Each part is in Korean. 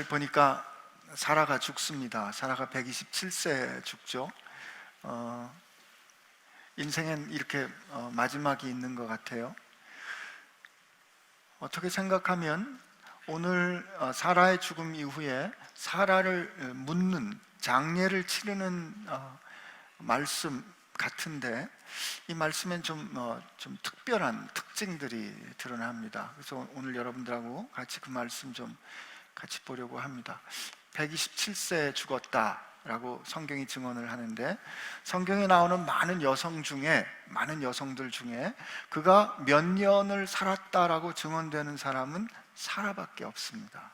보니까 사라가 죽습니다. 사라가 127세에 죽죠. 인생엔 이렇게 마지막이 있는 것 같아요. 어떻게 생각하면 오늘 사라의 죽음 이후에 사라를 묻는 장례를 치르는 말씀 같은데, 이 말씀엔 좀 특별한 특징들이 드러납니다. 그래서 오늘 여러분들하고 같이 그 말씀 좀 같이 보려고 합니다. 127세에 죽었다라고 성경이 증언을 하는데, 성경에 나오는 많은 여성들 중에 그가 몇 년을 살았다라고 증언되는 사람은 사라밖에 없습니다.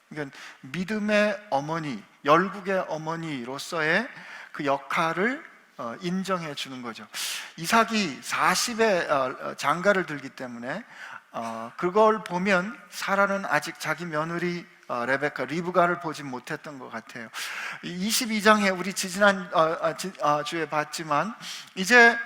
그러니까 믿음의 어머니, 열국의 어머니로서의 그 역할을 인정해 주는 거죠. 이삭이 40에 장가를 들기 때문에 그걸 보면 사라는 아직 자기 며느리 리브가를 보지 못했던 것 같아요. 22장에 우리 지난 주에 봤지만, 이제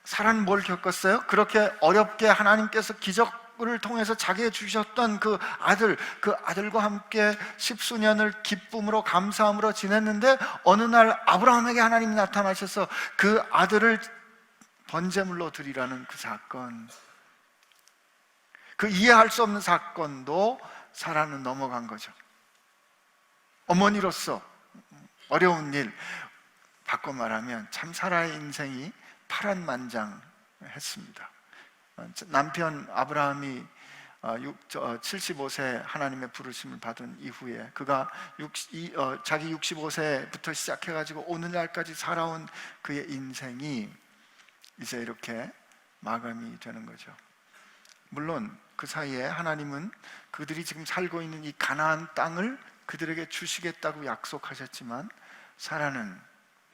사라는 뭘 겪었어요? 그렇게 어렵게 하나님께서 기적을 통해서 자기에게 주셨던 그 아들과 함께 십수년을 기쁨으로 감사함으로 지냈는데, 어느 날 아브라함에게 하나님이 나타나셔서 그 아들을 번제물로 드리라는 그 사건, 그 이해할 수 없는 사건도 사라는 넘어간 거죠. 어머니로서 어려운 일, 바꿔 말하면 참 사라의 인생이 파란만장했습니다. 남편 아브라함이 75세 하나님의 부르심을 받은 이후에 그가 자기 65세부터 시작해가지고 오늘날까지 살아온 그의 인생이 이제 이렇게 마감이 되는 거죠. 물론 그 사이에 하나님은 그들이 지금 살고 있는 이 가나안 땅을 그들에게 주시겠다고 약속하셨지만, 사라는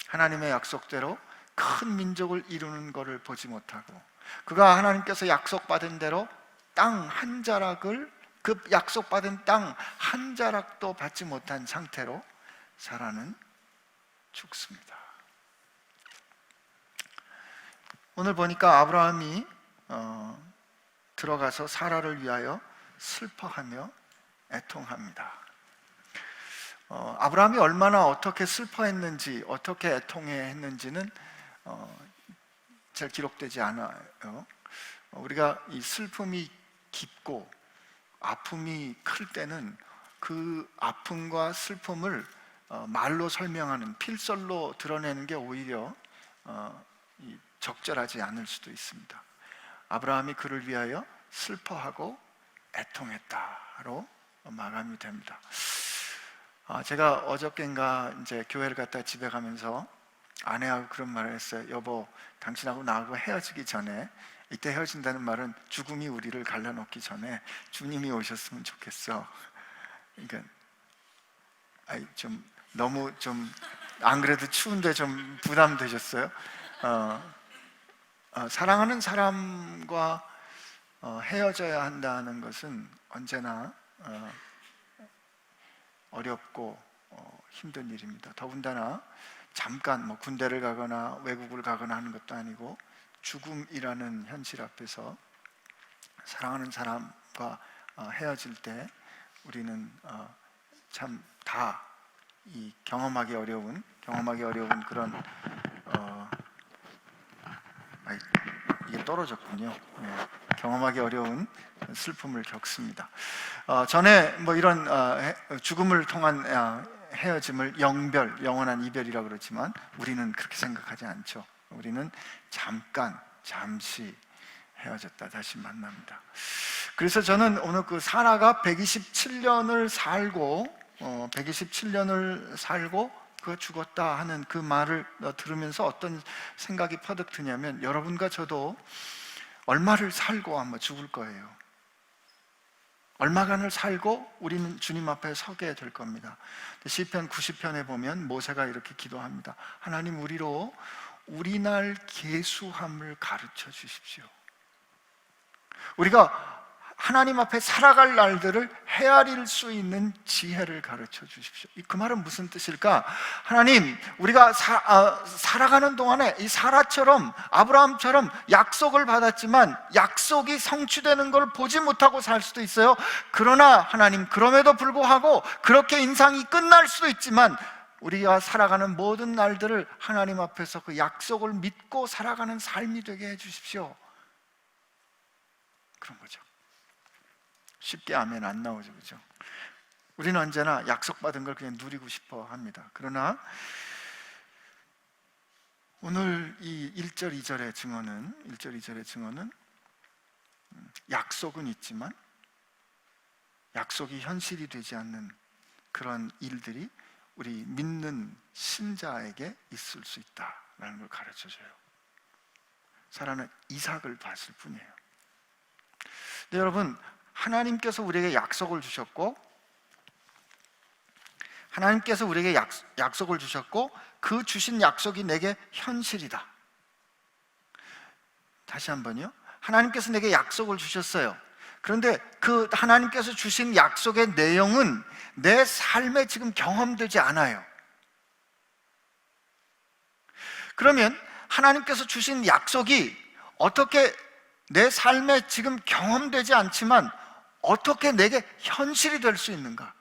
하나님의 약속대로 큰 민족을 이루는 것을 보지 못하고, 그가 하나님께서 약속받은 대로 땅 한 자락을, 그 약속받은 땅 한 자락도 받지 못한 상태로 사라는 죽습니다. 오늘 보니까 아브라함이 들어가서 사라를 위하여 슬퍼하며 애통합니다. 아브라함이 얼마나 어떻게 슬퍼했는지, 어떻게 애통했는지는 잘 기록되지 않아요. 우리가 이 슬픔이 깊고 아픔이 클 때는 그 아픔과 슬픔을 말로 설명하는, 필설로 드러내는 게 오히려 적절하지 않을 수도 있습니다. 아브라함이 그를 위하여 슬퍼하고 애통했다로 마감이 됩니다. 제가 어저께인가 이제 교회를 갔다 집에 가면서 아내하고 그런 말을 했어요. 여보, 당신하고 나하고 헤어지기 전에, 이때 헤어진다는 말은 죽음이 우리를 갈라놓기 전에 주님이 오셨으면 좋겠어. 그러니까 너무 안 그래도 추운데 좀 부담되셨어요? 사랑하는 사람과 헤어져야 한다는 것은 언제나 어렵고 힘든 일입니다. 더군다나 잠깐 군대를 가거나 외국을 가거나 하는 것도 아니고, 죽음이라는 현실 앞에서 사랑하는 사람과 헤어질 때 우리는 참 다 이 경험하기 어려운 그런 이게 떨어졌군요. 경험하기 어려운 슬픔을 겪습니다. 전에 이런 죽음을 통한 헤어짐을 영원한 이별이라고 그러지만, 우리는 그렇게 생각하지 않죠. 우리는 잠시 헤어졌다 다시 만납니다. 그래서 저는 오늘 그 사라가 127년을 살고 그가 죽었다 하는 그 말을 들으면서 어떤 생각이 퍼득 드냐면, 여러분과 저도 얼마를 살고 아마 죽을 거예요. 얼마간을 살고 우리는 주님 앞에 서게 될 겁니다. 시편 90편에 보면 모세가 이렇게 기도합니다. 하나님, 우리 날 계수함을 가르쳐 주십시오. 우리가 하나님 앞에 살아갈 날들을 헤아릴 수 있는 지혜를 가르쳐 주십시오. 그 말은 무슨 뜻일까? 하나님, 우리가 살아가는 동안에 이 사라처럼, 아브라함처럼 약속을 받았지만 약속이 성취되는 걸 보지 못하고 살 수도 있어요. 그러나 하나님, 그럼에도 불구하고 그렇게 인생이 끝날 수도 있지만 우리가 살아가는 모든 날들을 하나님 앞에서 그 약속을 믿고 살아가는 삶이 되게 해 주십시오. 그런 거죠. 쉽게 아멘 안 나오죠, 그죠? 우리는 언제나 약속받은 걸 그냥 누리고 싶어 합니다. 그러나 오늘 이 1절, 2절의 증언은 약속은 있지만 약속이 현실이 되지 않는 그런 일들이 우리 믿는 신자에게 있을 수 있다라는 걸 가르쳐줘요. 사라는 이삭을 봤을 뿐이에요. 근데 여러분, 하나님께서 우리에게 약속을 주셨고 그 주신 약속이 내게 현실이다. 다시 한번요. 하나님께서 내게 약속을 주셨어요. 그런데 그 하나님께서 주신 약속의 내용은 내 삶에 지금 경험되지 않아요. 그러면 하나님께서 주신 약속이 어떻게 내 삶에 지금 경험되지 않지만 어떻게 내게 현실이 될 수 있는가?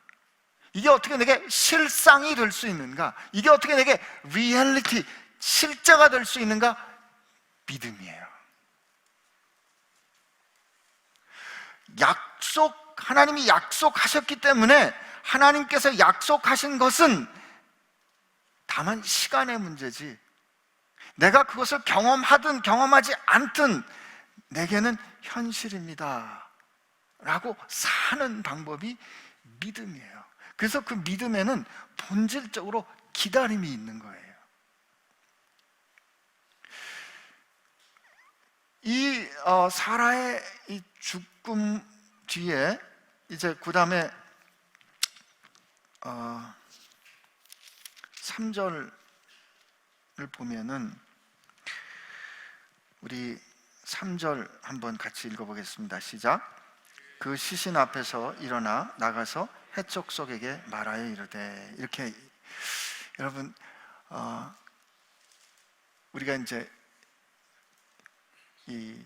이게 어떻게 내게 실상이 될 수 있는가? 이게 어떻게 내게 리얼리티, 실제가 될 수 있는가? 믿음이에요. 하나님이 약속하셨기 때문에 하나님께서 약속하신 것은 다만 시간의 문제지, 내가 그것을 경험하든 경험하지 않든 내게는 현실입니다 라고 사는 방법이 믿음이에요. 그래서 그 믿음에는 본질적으로 기다림이 있는 거예요. 이 사라의 이 죽음 뒤에 이제 그 다음에 3절을 보면은 우리 3절 한번 같이 읽어보겠습니다. 시작. 그 시신 앞에서 일어나 나가서 해족속에게 말하여 이르되. 이렇게 여러분, 우리가 이제 이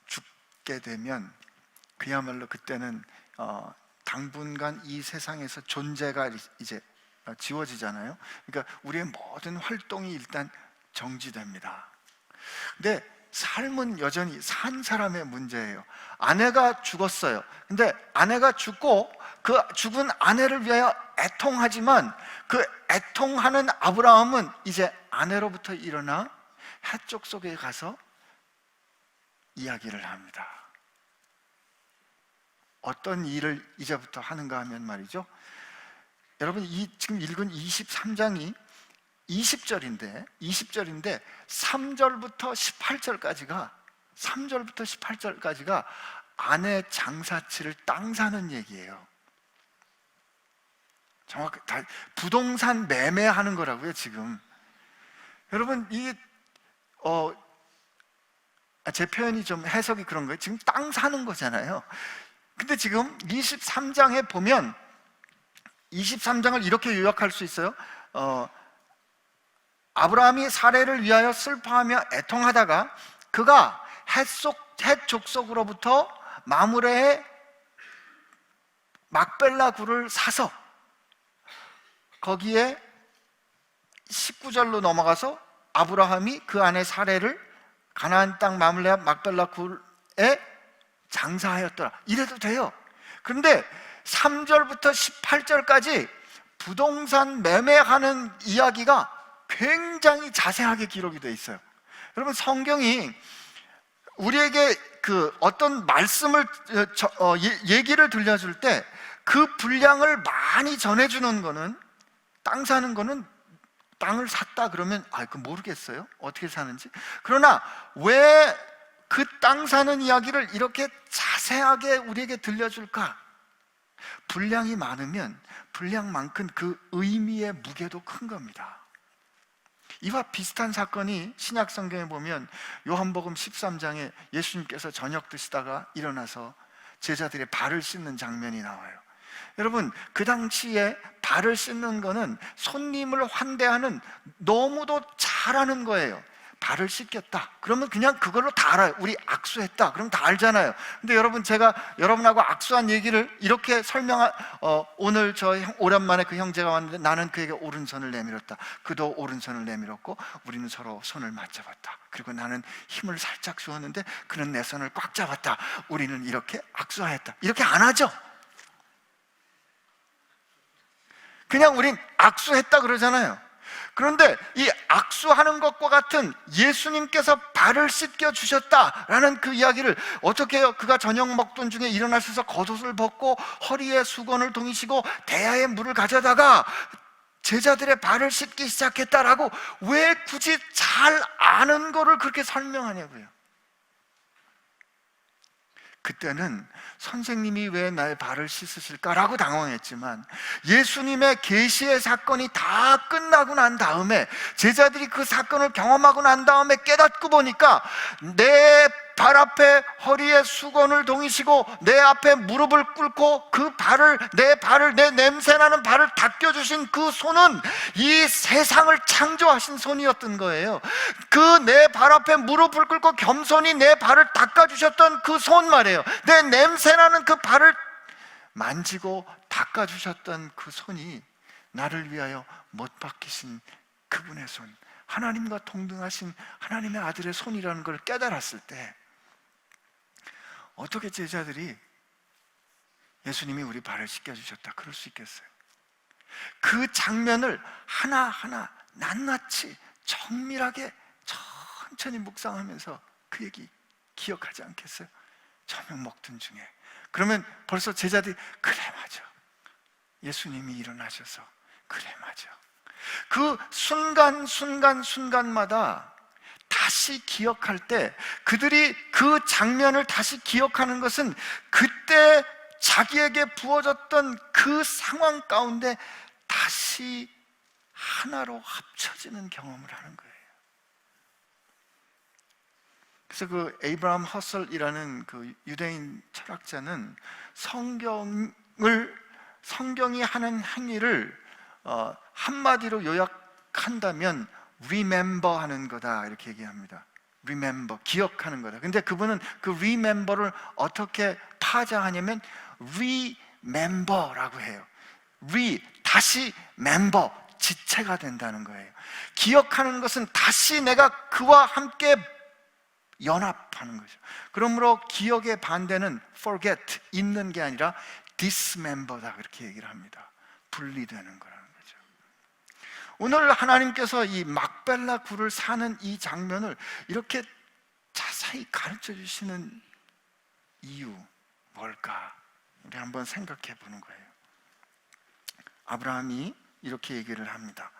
죽게 되면 그야말로 그때는 당분간 이 세상에서 존재가 이제 지워지잖아요. 그러니까 우리의 모든 활동이 일단 정지됩니다. 근데 삶은 여전히 산 사람의 문제예요. 아내가 죽었어요. 근데 아내가 죽고 그 죽은 아내를 위하여 애통하지만 그 애통하는 아브라함은 이제 아내로부터 일어나 해쪽 속에 가서 이야기를 합니다. 어떤 일을 이제부터 하는가 하면 말이죠, 여러분, 이 지금 읽은 23장이 20절인데 3절부터 18절까지가 아내 장사치를 땅 사는 얘기예요. 정확히 다 부동산 매매하는 거라고요, 지금. 여러분, 이게 제 표현이 좀 해석이 그런 거예요. 지금 땅 사는 거잖아요. 근데 지금 23장에 보면 23장을 이렇게 요약할 수 있어요. 아브라함이 사레를 위하여 슬퍼하며 애통하다가 그가 헷 족속으로부터 마므레의 막벨라 굴을 사서 거기에 19절로 넘어가서 아브라함이 그 안에 사레를 가나안 땅 마므레 막벨라 굴에 장사하였더라. 이래도 돼요. 그런데 3절부터 18절까지 부동산 매매하는 이야기가 굉장히 자세하게 기록이 되어 있어요. 여러분, 성경이 우리에게 그 어떤 말씀을 얘기를 들려줄 때 그 분량을 많이 전해주는 거는, 땅 사는 거는 땅을 샀다 그러면 그 모르겠어요, 어떻게 사는지. 그러나 왜 그 땅 사는 이야기를 이렇게 자세하게 우리에게 들려줄까? 분량이 많으면 분량만큼 그 의미의 무게도 큰 겁니다. 이와 비슷한 사건이 신약 성경에 보면 요한복음 13장에 예수님께서 저녁 드시다가 일어나서 제자들의 발을 씻는 장면이 나와요. 여러분, 그 당시에 발을 씻는 거는 손님을 환대하는 너무도 잘하는 거예요. 발을 씻겼다 그러면 그냥 그걸로 다 알아요. 우리 악수했다 그럼 다 알잖아요. 근데 여러분, 제가 여러분하고 악수한 얘기를 이렇게 오늘 오랜만에 그 형제가 왔는데 나는 그에게 오른손을 내밀었다, 그도 오른손을 내밀었고 우리는 서로 손을 맞잡았다, 그리고 나는 힘을 살짝 주었는데 그는 내 손을 꽉 잡았다, 우리는 이렇게 악수하였다, 이렇게 안 하죠. 그냥 우린 악수했다 그러잖아요. 그런데 이 악수하는 것과 같은 예수님께서 발을 씻겨 주셨다라는 그 이야기를 어떻게 해요? 그가 저녁 먹던 중에 일어나셔서 겉옷을 벗고 허리에 수건을 동이시고 대야에 물을 가져다가 제자들의 발을 씻기 시작했다라고 왜 굳이 잘 아는 거를 그렇게 설명하냐고요. 그때는 선생님이 왜 나의 발을 씻으실까라고 당황했지만 예수님의 계시의 사건이 다 끝나고 난 다음에, 제자들이 그 사건을 경험하고 난 다음에 깨닫고 보니까 내 발 앞에 허리에 수건을 동이시고 내 앞에 무릎을 꿇고 그 발을, 내 냄새나는 발을 닦여주신 그 손은 이 세상을 창조하신 손이었던 거예요. 그 내 발 앞에 무릎을 꿇고 겸손히 내 발을 닦아주셨던 그 손 말이에요. 내 냄새나는 그 발을 만지고 닦아주셨던 그 손이 나를 위하여 못 박히신 그분의 손, 하나님과 동등하신 하나님의 아들의 손이라는 걸 깨달았을 때 어떻게 제자들이 예수님이 우리 발을 씻겨주셨다 그럴 수 있겠어요? 그 장면을 하나하나 낱낱이 정밀하게 천천히 묵상하면서 그 얘기 기억하지 않겠어요? 저녁 먹던 중에. 그러면 벌써 제자들이 그래 맞아, 예수님이 일어나셔서 그래 맞아. 그 순간마다 다시 기억할 때, 그들이 그 장면을 다시 기억하는 것은 그때 자기에게 부어졌던 그 상황 가운데 다시 하나로 합쳐지는 경험을 하는 거예요. 그래서 그 에이브라함 허설이라는 그 유대인 철학자는 성경이 하는 행위를 한마디로 요약한다면 remember 하는 거다 이렇게 얘기합니다. remember, 기억하는 거다. 근데 그분은 그 remember를 어떻게 파자하냐면 remember라고 해요. 다시 member, 지체가 된다는 거예요. 기억하는 것은 다시 내가 그와 함께 연합하는 거죠. 그러므로 기억의 반대는 forget, 잊는 게 아니라 dismember다 그렇게 얘기를 합니다. 분리되는 거라는 거죠. 오늘 하나님께서 이 막벨라 굴을 사는 이 장면을 이렇게 자세히 가르쳐 주시는 이유 뭘까? 우리 한번 생각해 보는 거예요. 아브라함이 이렇게 얘기를 합니다.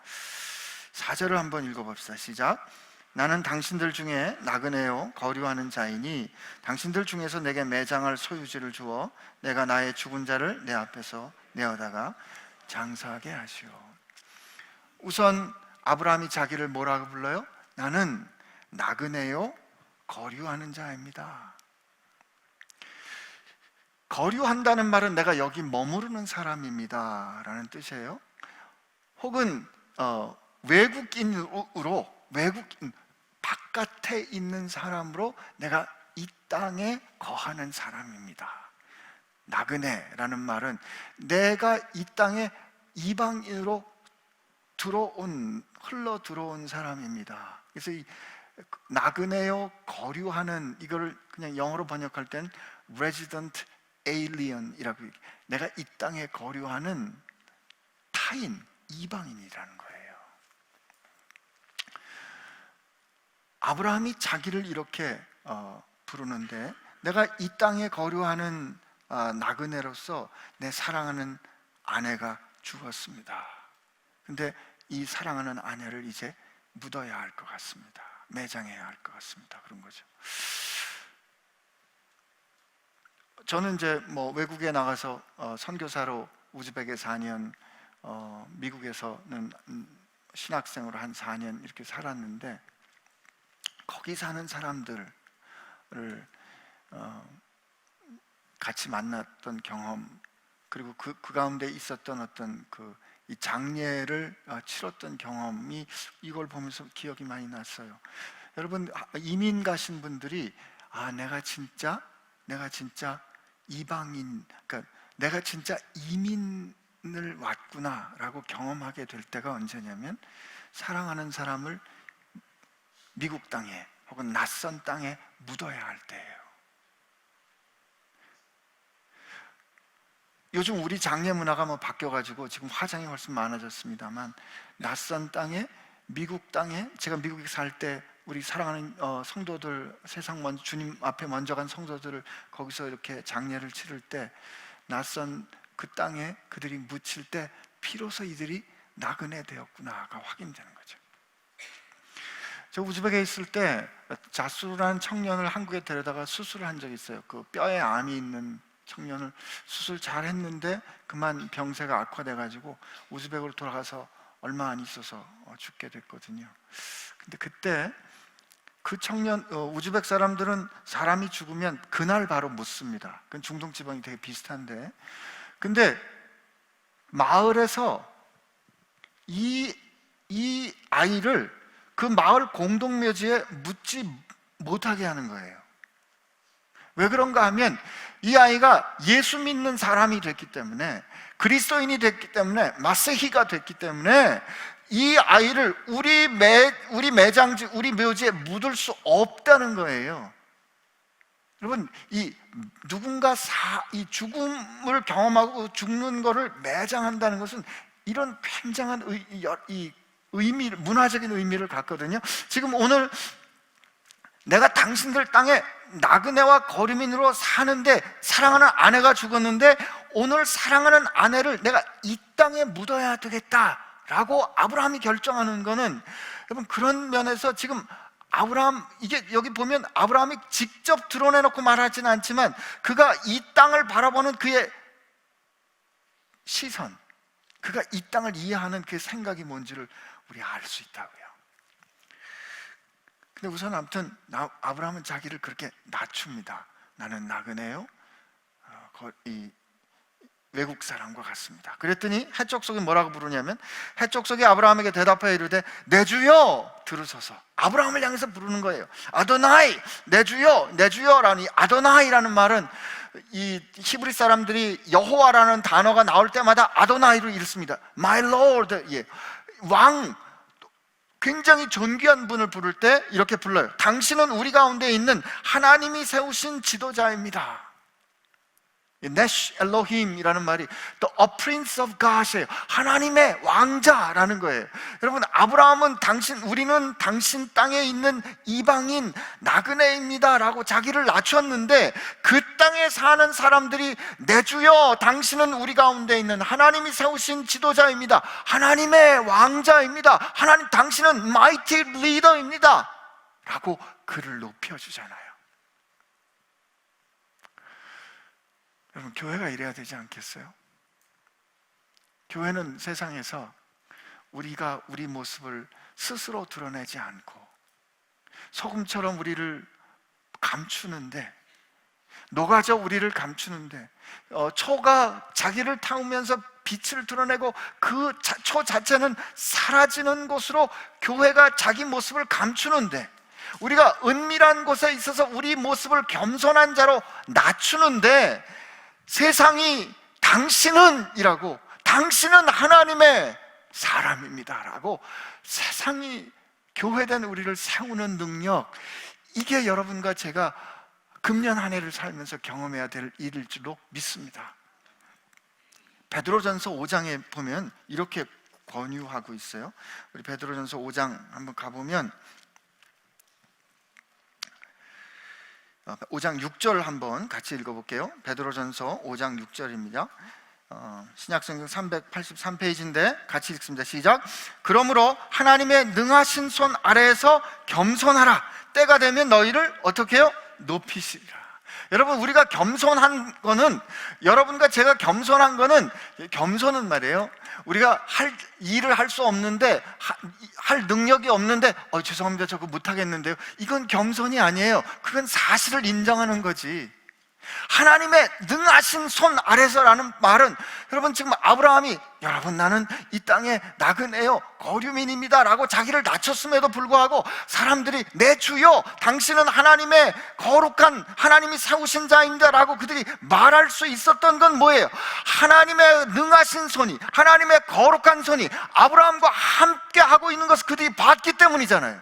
4절을 한번 읽어봅시다. 시작. 나는 당신들 중에 나그네요 거류하는 자이니 당신들 중에서 내게 매장할 소유지를 주어 내가 나의 죽은 자를 내 앞에서 내어다가 장사하게 하시오. 우선 아브라함이 자기를 뭐라고 불러요? 나는 나그네요 거류하는 자입니다. 거류한다는 말은 내가 여기 머무르는 사람입니다 라는 뜻이에요. 혹은 외국인 바깥에 있는 사람으로 내가 이 땅에 거하는 사람입니다. 나그네라는 말은 내가 이 땅에 이방인으로 흘러 들어온 사람입니다. 그래서 이 나그네요 거류하는, 이거를 그냥 영어로 번역할 땐 resident alien이라고, 내가 이 땅에 거류하는 타인, 이방인이라는 거예요. 아브라함이 자기를 이렇게 부르는데, 내가 이 땅에 거류하는 나그네로서 내 사랑하는 아내가 죽었습니다. 근데 이 사랑하는 아내를 이제 묻어야 할 것 같습니다. 매장해야 할 것 같습니다. 그런 거죠. 저는 이제 외국에 나가서 선교사로 우즈벡에 4년, 미국에서는 신학생으로 한 4년 이렇게 살았는데, 거기 사는 사람들을 같이 만났던 경험, 그리고 그 가운데 있었던 어떤 이 장례를 치렀던 경험이 이걸 보면서 기억이 많이 났어요. 여러분, 이민 가신 분들이 내가 진짜 이방인, 그러니까 내가 진짜 이민을 왔구나라고 경험하게 될 때가 언제냐면, 사랑하는 사람을 미국 땅에 혹은 낯선 땅에 묻어야 할 때예요. 요즘 우리 장례 문화가 바뀌어가지고 지금 화장이 훨씬 많아졌습니다만, 낯선 땅에, 미국 땅에, 제가 미국에 살 때 우리 사랑하는 성도들, 세상 먼저 주님 앞에 먼저 간 성도들을 거기서 이렇게 장례를 치를 때, 낯선 그 땅에 그들이 묻힐 때 비로소 이들이 나그네 되었구나가 확인되는 거죠. 저 우즈벡에 있을 때 자수라는 청년을 한국에 데려다가 수술을 한 적이 있어요. 그 뼈에 암이 있는 청년을 수술 잘 했는데 그만 병세가 악화돼가지고 우즈벡으로 돌아가서 얼마 안 있어서 죽게 됐거든요. 근데 그때 그 청년, 우즈벡 사람들은 사람이 죽으면 그날 바로 묻습니다. 그건 중동 지방이 되게 비슷한데, 근데 마을에서 이 아이를 그 마을 공동묘지에 묻지 못하게 하는 거예요. 왜 그런가 하면, 이 아이가 예수 믿는 사람이 됐기 때문에, 그리스도인이 됐기 때문에, 마세히가 됐기 때문에 이 아이를 우리 매장지, 우리 묘지에 묻을 수 없다는 거예요. 여러분, 이 누군가 이 죽음을 경험하고 죽는 것을 매장한다는 것은 이런 굉장한 의미를, 문화적인 의미를 갖거든요. 지금 오늘 내가 당신들 땅에 나그네와 거류민으로 사는데, 사랑하는 아내가 죽었는데 오늘 사랑하는 아내를 내가 이 땅에 묻어야 되겠다라고 아브라함이 결정하는 거는, 여러분, 그런 면에서 지금 아브라함, 이게 여기 보면 아브라함이 직접 드러내놓고 말하지는 않지만 그가 이 땅을 바라보는 그의 시선, 그가 이 땅을 이해하는 그 생각이 뭔지를 우리 알 수 있다고요. 근데 우선 아무튼 아브라함은 자기를 그렇게 낮춥니다. 나는 나그네요, 이 외국 사람과 같습니다. 그랬더니 해적 속이 뭐라고 부르냐면, 해적 속이 아브라함에게 대답하여 이르되 내 주여 들으소서. 아브라함을 향해서 부르는 거예요. 아도나이, 내 주여, 내 주여라는 이 아도나이라는 말은, 이 히브리 사람들이 여호와라는 단어가 나올 때마다 아도나이를 읽습니다. My Lord, 예. 왕, 굉장히 존귀한 분을 부를 때 이렇게 불러요. 당신은 우리 가운데 있는 하나님이 세우신 지도자입니다. 네시 엘로힘이라는 말이 The Prince of God이에요. 하나님의 왕자라는 거예요. 여러분, 아브라함은 우리는 당신 땅에 있는 이방인 나그네입니다 라고 자기를 낮췄는데, 그 땅에 사는 사람들이 내 주여, 당신은 우리 가운데 있는 하나님이 세우신 지도자입니다, 하나님의 왕자입니다, 하나님, 당신은 Mighty Leader입니다 라고 그를 높여주잖아요. 여러분, 교회가 이래야 되지 않겠어요? 교회는 세상에서 우리가 우리 모습을 스스로 드러내지 않고 소금처럼 우리를 감추는데, 녹아져 우리를 감추는데, 초가 자기를 태우면서 빛을 드러내고 그 초 자체는 사라지는 곳으로 교회가 자기 모습을 감추는데, 우리가 은밀한 곳에 있어서 우리 모습을 겸손한 자로 낮추는데, 세상이 당신은 이라고, 당신은 하나님의 사람입니다 라고 세상이 교회된 우리를 세우는 능력, 이게 여러분과 제가 금년 한 해를 살면서 경험해야 될 일일 줄로 믿습니다. 베드로전서 5장에 보면 이렇게 권유하고 있어요. 우리 베드로전서 5장 한번 가보면 5장 6절 한번 같이 읽어볼게요. 베드로전서 5장 6절입니다. 신약성경 383페이지인데 같이 읽습니다. 시작. 그러므로 하나님의 능하신 손 아래에서 겸손하라. 때가 되면 너희를 어떻게 해요? 높이시리라. 여러분, 우리가 겸손한 거는, 여러분과 제가 겸손한 거는, 겸손은 말이에요, 우리가 일을 할 수 없는데, 할 능력이 없는데 죄송합니다, 저 그거 못하겠는데요, 이건 겸손이 아니에요. 그건 사실을 인정하는 거지. 하나님의 능하신 손 아래서라는 말은, 여러분 지금 아브라함이 여러분 나는 이 땅에 나그네요 거류민입니다 라고 자기를 낮췄음에도 불구하고 사람들이 내 주여 당신은 하나님의 거룩한 하나님이 세우신 자입니다 라고 그들이 말할 수 있었던 건 뭐예요? 하나님의 능하신 손이, 하나님의 거룩한 손이 아브라함과 함께 하고 있는 것을 그들이 봤기 때문이잖아요.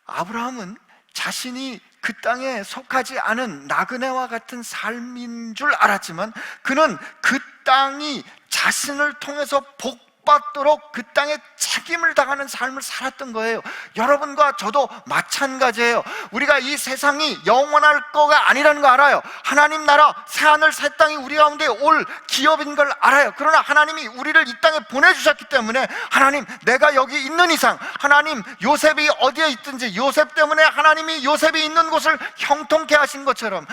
아브라함은 자신이 그 땅에 속하지 않은 나그네와 같은 삶인 줄 알았지만 그는 그 땅이 자신을 통해서 복받도록 그 땅에 책임을 다하는 삶을 살았던 거예요. 여러분과 저도 마찬가지예요. 우리가 이 세상이 영원할 거가 아니라는 거 알아요. 하나님 나라 새하늘 새 땅이 우리 가운데 올 기업인 걸 알아요. 그러나 하나님이 우리를 이 땅에 보내주셨기 때문에 하나님 내가 여기 있는 이상, 하나님 요셉이 어디에 있든지 요셉 때문에 하나님이 요셉이 있는 곳을 형통케 하신 것처럼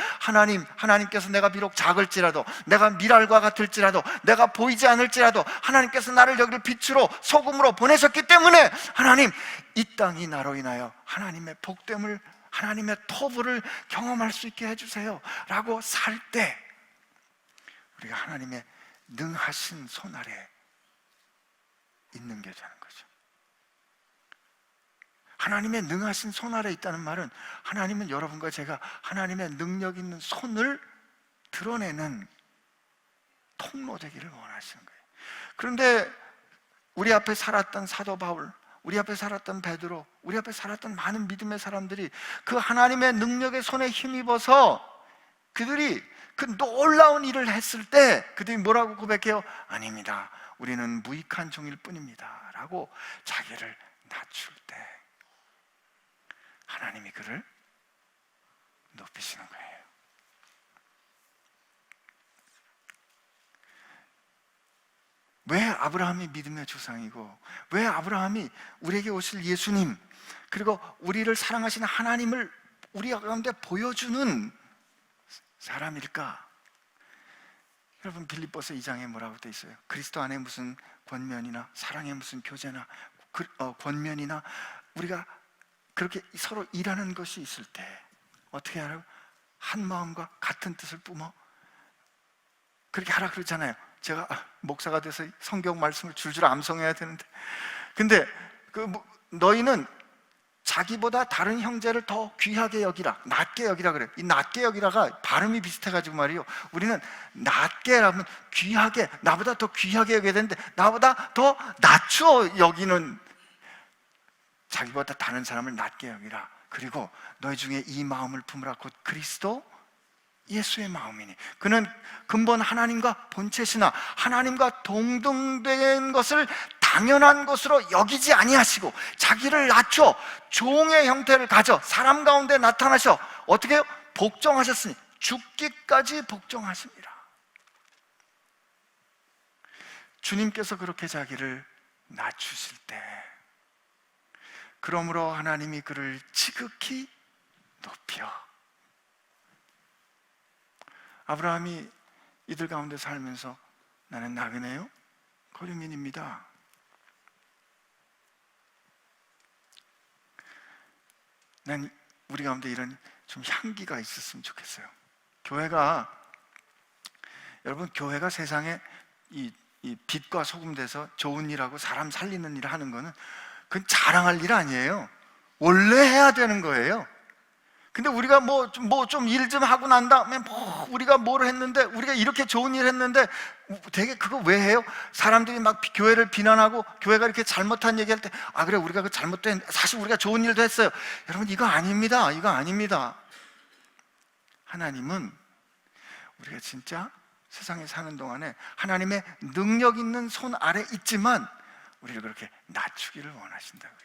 하나님께서 내가 비록 작을지라도, 내가 미랄과 같을지라도, 내가 보이지 않을지라도 하나님께서 나를 여기를 빛으로 소금으로 보내셨기 때문에 하나님 이 땅이 나로 인하여 하나님의 복됨을, 하나님의 토부를 경험할 수 있게 해주세요 라고 살 때 우리가 하나님의 능하신 손 아래 있는 게 되는 거죠. 하나님의 능하신 손 아래 있다는 말은 하나님은 여러분과 제가 하나님의 능력 있는 손을 드러내는 통로 되기를 원하시는 거예요. 그런데 우리 앞에 살았던 사도 바울, 우리 앞에 살았던 베드로, 우리 앞에 살았던 많은 믿음의 사람들이 그 하나님의 능력의 손에 힘입어서 그들이 그 놀라운 일을 했을 때 그들이 뭐라고 고백해요? 아닙니다, 우리는 무익한 종일 뿐입니다 라고 자기를 낮출 때 하나님이 그를 높이시는 거예요. 왜 아브라함이 믿음의 조상이고, 왜 아브라함이 우리에게 오실 예수님, 그리고 우리를 사랑하시는 하나님을 우리 가운데 보여주는 사람일까? 여러분 빌립보서 2장에 뭐라고 돼 있어요? 그리스도 안에 무슨 권면이나 사랑의 무슨 교제나 권면이나 우리가 그렇게 서로 일하는 것이 있을 때 어떻게 하라고? 한 마음과 같은 뜻을 뿜어 그렇게 하라 그러잖아요. 제가 목사가 돼서 성경 말씀을 줄줄 암송해야 되는데, 근데 너희는 자기보다 다른 형제를 더 귀하게 여기라, 낮게 여기라 그래요. 이 낮게 여기라가 발음이 비슷해가지고 말이요, 우리는 낮게라면 귀하게, 나보다 더 귀하게 여겨야 되는데 나보다 더 낮춰 여기는, 자기보다 다른 사람을 낮게 여기라. 그리고 너희 중에 이 마음을 품으라, 곧 그리스도 예수의 마음이니 그는 근본 하나님과 본체시나 하나님과 동등된 것을 당연한 것으로 여기지 아니하시고 자기를 낮춰 종의 형태를 가져 사람 가운데 나타나셔 어떻게 해요? 복종하셨으니 죽기까지 복종하십니다. 주님께서 그렇게 자기를 낮추실 때 그러므로 하나님이 그를 지극히 높여. 아브라함이 이들 가운데 살면서 나는 나그네요 거류민입니다, 난 우리 가운데 이런 좀 향기가 있었으면 좋겠어요. 여러분 교회가 세상에 이 빛과 소금 돼서 좋은 일하고 사람 살리는 일을 하는 거는 그건 자랑할 일 아니에요. 원래 해야 되는 거예요. 근데 우리가 좀 일 좀 하고 난 다음에 우리가 뭘 했는데, 우리가 이렇게 좋은 일 했는데 되게 그거 왜 해요? 사람들이 막 교회를 비난하고 교회가 이렇게 잘못한 얘기할 때 그래 우리가 그 잘못된, 사실 우리가 좋은 일도 했어요. 여러분 이거 아닙니다. 이거 아닙니다. 하나님은 우리가 진짜 세상에 사는 동안에 하나님의 능력 있는 손 아래 있지만 우리를 그렇게 낮추기를 원하신다고요.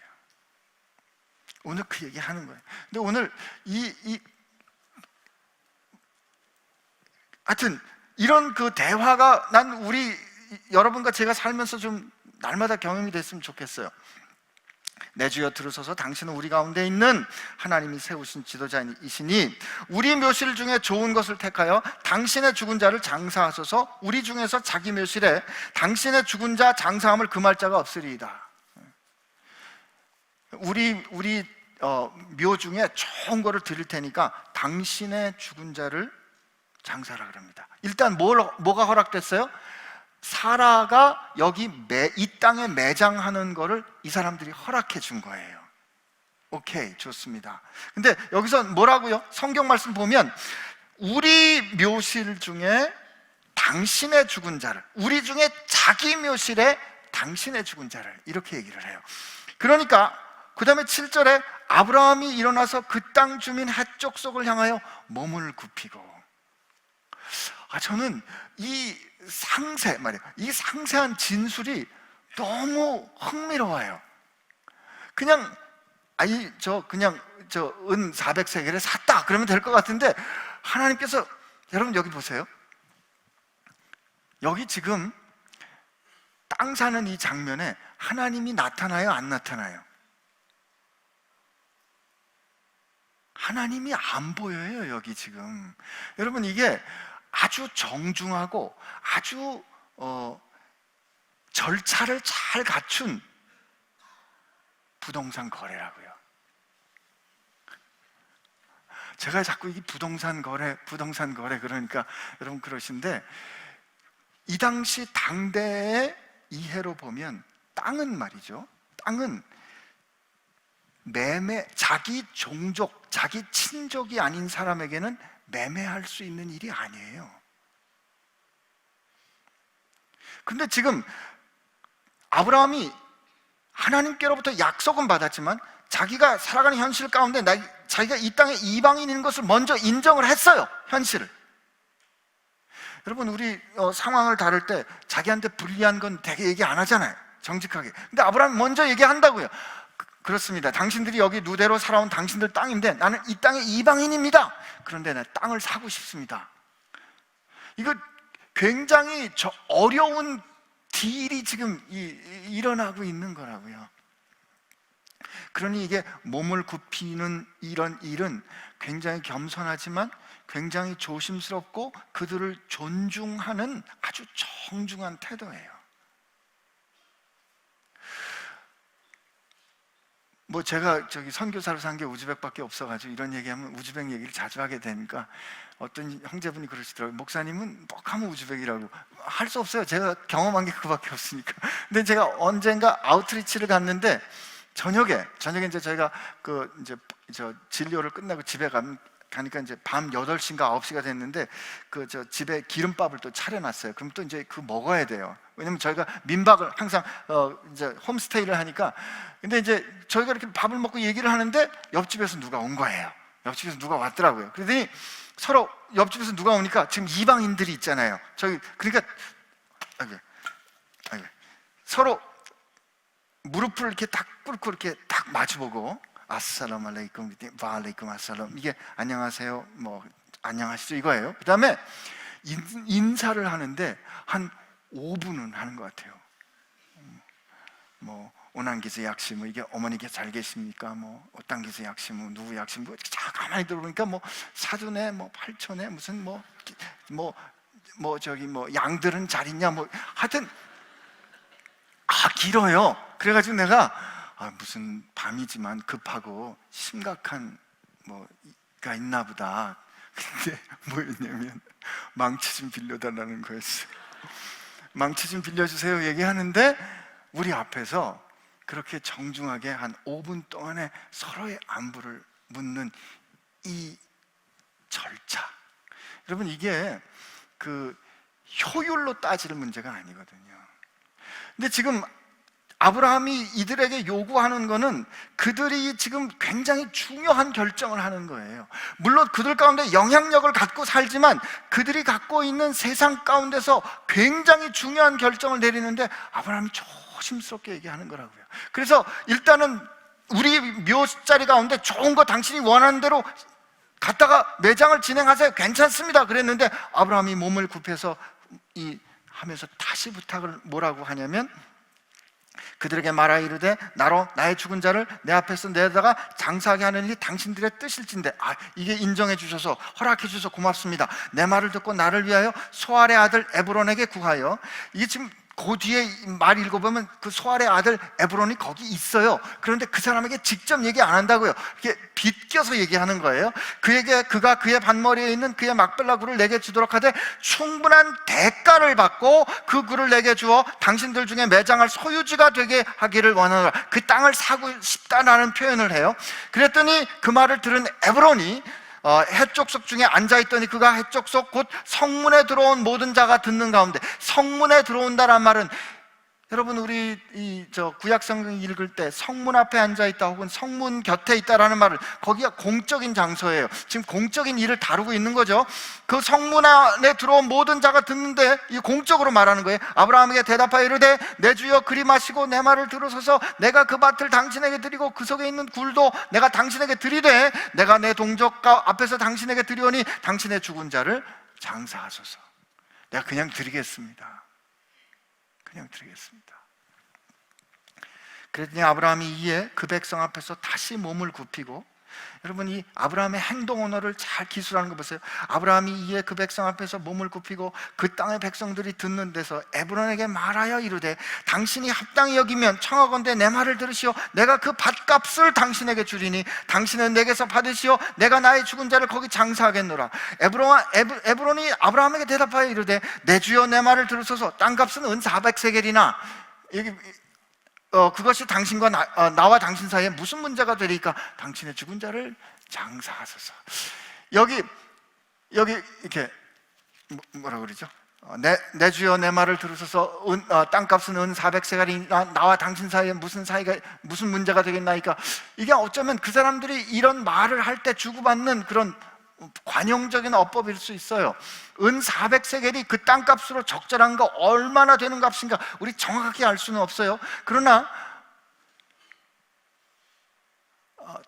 오늘 그 얘기 하는 거예요. 근데 오늘 하여튼 이런 그 대화가 난 여러분과 제가 살면서 좀 날마다 경험이 됐으면 좋겠어요. 내 주여 들으소서, 당신은 우리 가운데 있는 하나님이 세우신 지도자이시니 우리 묘실 중에 좋은 것을 택하여 당신의 죽은 자를 장사하소서. 우리 중에서 자기 묘실에 당신의 죽은 자 장사함을 금할 자가 없으리이다. 우리 묘 중에 좋은 거를 드릴 테니까 당신의 죽은 자를 장사하라 그럽니다. 일단 뭐가 허락됐어요? 사라가 여기 이 땅에 매장하는 거를 이 사람들이 허락해 준 거예요. 오케이, 좋습니다. 근데 여기서 뭐라고요? 성경 말씀 보면 우리 묘실 중에 당신의 죽은 자를, 우리 중에 자기 묘실에 당신의 죽은 자를, 이렇게 얘기를 해요. 그러니까 그 다음에 7절에 아브라함이 일어나서 그 땅 주민 헷족 속을 향하여 몸을 굽히고. 저는 이 상세한 진술이 너무 흥미로워요. 그냥 은 400세겔에 샀다 그러면 될 것 같은데, 하나님께서, 여러분 여기 보세요. 여기 지금 땅 사는 이 장면에 하나님이 나타나요, 안 나타나요? 하나님이 안 보여요, 여기 지금. 여러분, 이게 아주 정중하고 아주 절차를 잘 갖춘 부동산 거래라고요. 제가 자꾸 이 부동산 거래 그러니까 여러분 그러신데, 이 당시 당대의 이해로 보면 땅은 말이죠, 땅은 자기 종족, 자기 친족이 아닌 사람에게는 매매할 수 있는 일이 아니에요. 근데 지금 아브라함이 하나님께로부터 약속은 받았지만 자기가 살아가는 현실 가운데 자기가 이 땅에 이방인인 것을 먼저 인정을 했어요, 현실을. 여러분, 우리 상황을 다룰 때 자기한테 불리한 건 되게 얘기 안 하잖아요, 정직하게. 근데 아브라함이 먼저 얘기한다고요. 그렇습니다. 당신들이 여기 누대로 살아온 당신들 땅인데 나는 이 땅의 이방인입니다. 그런데 나 땅을 사고 싶습니다. 이거 굉장히 어려운 딜이 지금 일어나고 있는 거라고요. 그러니 이게 몸을 굽히는 이런 일은 굉장히 겸손하지만 굉장히 조심스럽고 그들을 존중하는 아주 정중한 태도예요. 제가 선교사로 산 게 우즈벡밖에 없어가지고 이런 얘기하면 우즈벡 얘기를 자주 하게 되니까 어떤 형제분이 그러시더라고요. 목사님은 뻑하면 우즈벡이라고. 할 수 없어요. 제가 경험한 게 그거밖에 없으니까. 근데 제가 언젠가 아웃리치를 갔는데 저녁에 이제 저희가 진료를 끝나고 집에 가니까 이제 밤 8시인가 9시가 됐는데 집에 기름밥을 또 차려놨어요. 그럼 또 이제 먹어야 돼요. 왜냐면 저희가 민박을 항상 이제 홈스테이를 하니까. 근데 이제 저희가 이렇게 밥을 먹고 얘기를 하는데 옆집에서 누가 온 거예요. 옆집에서 누가 왔더라고요. 그러더니 서로 옆집에서 누가 오니까 지금 이방인들이 있잖아요. 그러니까 서로 무릎을 이렇게 딱 꿇고 이렇게 딱 마주보고 아살람 알레이쿰 바알레이쿰 아살람, 이게 안녕하세요, 안녕하시죠, 이거예요. 그 다음에 인사를 하는데 한 5분은 하는 것 같아요. 오난기세 약시무, 이게 어머니께 잘 계십니까? 어딴기세 약시무, 누구 약시무, 자 가만히 들어보니까 사돈에 팔촌에 무슨 양들은 잘 있냐, 하여튼 길어요. 그래가지고 내가 무슨 밤이지만 급하고 심각한 가 있나 보다. 근데 뭐였냐면 망치 좀 빌려달라는 거였어요. 망치 좀 빌려주세요 얘기하는데 우리 앞에서 그렇게 정중하게 한 5분 동안에 서로의 안부를 묻는 이 절차. 여러분, 이게 효율로 따질 문제가 아니거든요. 근데 지금 아브라함이 이들에게 요구하는 거는 그들이 지금 굉장히 중요한 결정을 하는 거예요. 물론 그들 가운데 영향력을 갖고 살지만 그들이 갖고 있는 세상 가운데서 굉장히 중요한 결정을 내리는데 아브라함이 조심스럽게 얘기하는 거라고요. 그래서 일단은 우리 묘자리 가운데 좋은 거 당신이 원하는 대로 갖다가 매장을 진행하세요, 괜찮습니다 그랬는데 아브라함이 몸을 굽혀서 하면서 다시 부탁을 뭐라고 하냐면, 그들에게 말하 이르되 나로 나의 죽은 자를 내 앞에서 내다가 장사하게 하는 일이 당신들의 뜻일진데. 이게 인정해 주셔서 허락해 주셔서 고맙습니다. 내 말을 듣고 나를 위하여 소알의 아들 에브론에게 구하여. 이게 지금 그 뒤에 말 읽어보면 그 소알의 아들 에브론이 거기 있어요. 그런데 그 사람에게 직접 얘기 안 한다고요. 이렇게 빗겨서 얘기하는 거예요. 그가 그의 반머리에 있는 그의 막벨라 굴을 내게 주도록 하되 충분한 대가를 받고 그 굴을 내게 주어 당신들 중에 매장할 소유지가 되게 하기를 원하노라. 그 땅을 사고 싶다라는 표현을 해요. 그랬더니 그 말을 들은 에브론이 해족속 중에 앉아있더니 그가 해족속 곧 성문에 들어온 모든 자가 듣는 가운데, 성문에 들어온다란 말은 여러분 우리 구약성경 읽을 때 성문 앞에 앉아있다 혹은 성문 곁에 있다라는 말을, 거기가 공적인 장소예요. 지금 공적인 일을 다루고 있는 거죠. 그 성문 안에 들어온 모든 자가 듣는데 이 공적으로 말하는 거예요. 아브라함에게 대답하여 이르되 내 주여 그리 마시고 내 말을 들으소서. 내가 그 밭을 당신에게 드리고 그 속에 있는 굴도 내가 당신에게 드리되 내가 내 동족과 앞에서 당신에게 드리오니 당신의 죽은 자를 장사하소서. 내가 그냥 드리겠습니다. 그냥 드리겠습니다. 그랬더니 아브라함이 이에 그 백성 앞에서 다시 몸을 굽히고, 여러분 이 아브라함의 행동 언어를 잘 기술하는 거 보세요. 아브라함이 이에 그 백성 앞에서 몸을 굽히고 그 땅의 백성들이 듣는 데서 에브론에게 말하여 이르되 당신이 합당히 여기면 청하건대 내 말을 들으시오. 내가 그 밭값을 당신에게 주리니 당신은 내게서 받으시오. 내가 나의 죽은 자를 거기 장사하겠노라. 에브론이 아브라함에게 대답하여 이르되 내 주여 내 말을 들으소서. 땅값은 은 400세겔이나 그것이 당신과 나와 당신 사이에 무슨 문제가 되리까? 당신의 죽은 자를 장사하소서. 여기 이렇게 뭐라 그러죠? 내 주여 내 말을 들으소서. 땅값은 은 400세겔이나 나와 당신 사이에 무슨 문제가 되겠나이까? 이게 어쩌면 그 사람들이 이런 말을 할 때 주고받는 그런 관용적인 어법일 수 있어요. 은 400세겔이 그 땅값으로 적절한 거 얼마나 되는 값인가 우리 정확하게 알 수는 없어요. 그러나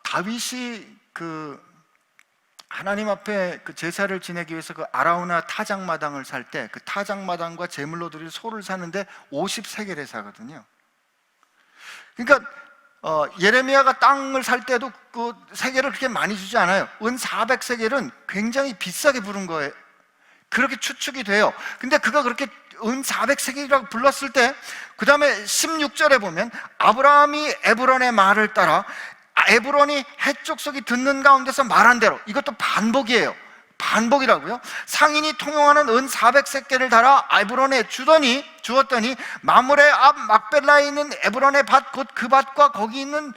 다윗이 그 하나님 앞에 그 제사를 지내기 위해서 그 아라우나 타작마당을 살 때 그 타작마당과 제물로 드릴 소를 사는데 50세겔에 사거든요. 그러니까 예레미야가 땅을 살 때도 그 세겔을 그렇게 많이 주지 않아요. 은 400세겔은 굉장히 비싸게 부른 거예요. 그렇게 추측이 돼요. 근데 그가 그렇게 은 400세겔이라고 불렀을 때, 그 다음에 16절에 보면 아브라함이 에브론의 말을 따라 에브론이 해족속이 듣는 가운데서 말한 대로, 이것도 반복이에요. 반복이라고요. 상인이 통용하는 은 400세겔을 달아 에브론에 주었더니 마므레 앞 막벨라에 있는 에브론의 밭 곧 그 밭과 거기 있는